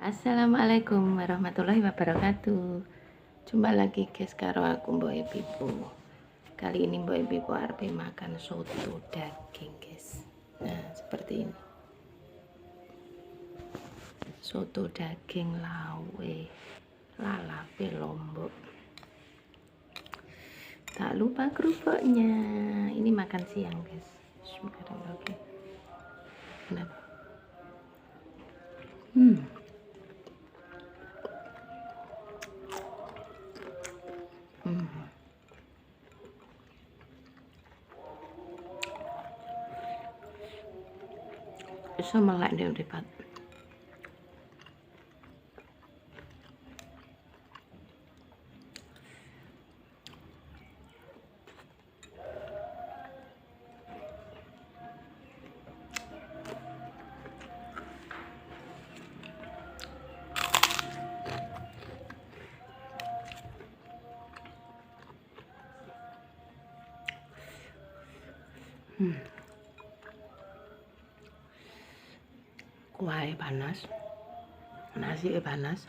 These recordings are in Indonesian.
Assalamualaikum warahmatullahi wabarakatuh. Jumpa lagi guys karo aku Mbok Ebibu. Kali ini Mbok Ebibu arep makan soto daging guys. Nah, seperti ini. Soto daging lawe lalape Lombok. Tak lupa kerupuknya. Ini makan siang guys. Bismillahirrahmanirrahim. Nah. Bisa melek dia depan. Kuahnya panas, nasi panas.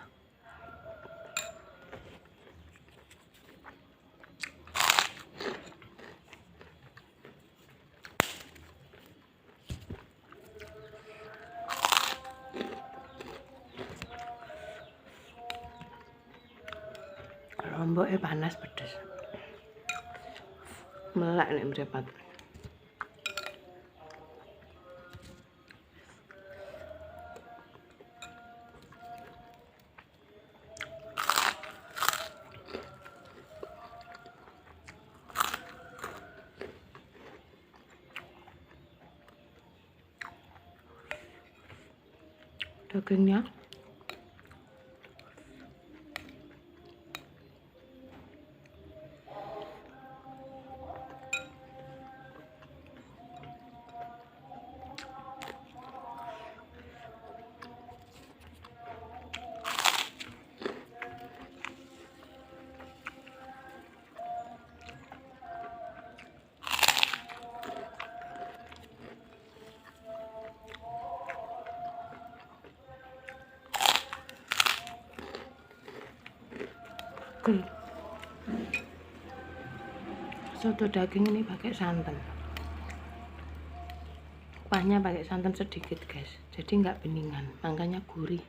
Lomboknya panas pedes. Melek nek mripat. Dagingnya soto daging ini pakai santan. Kuahnya pakai santan sedikit guys, jadi nggak beningan, makanya gurih.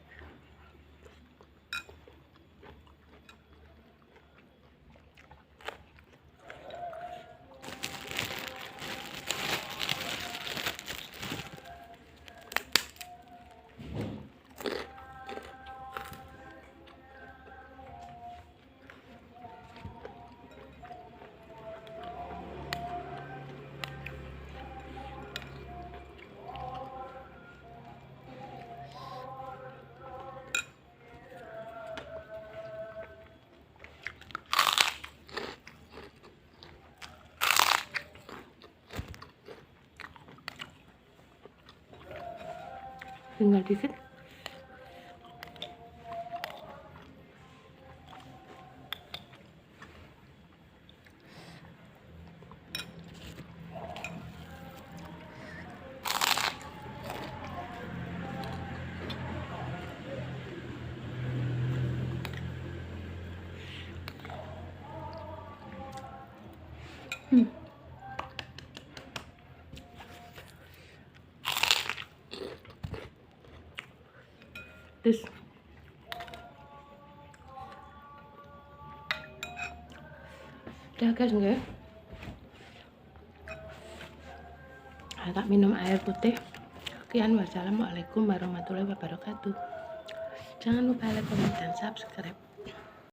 Tinggal dikit. Terus udah guys nggak? Tak minum air putih. Sekian, wassalamualaikum warahmatullahi wabarakatuh. Jangan lupa like, komen, dan subscribe.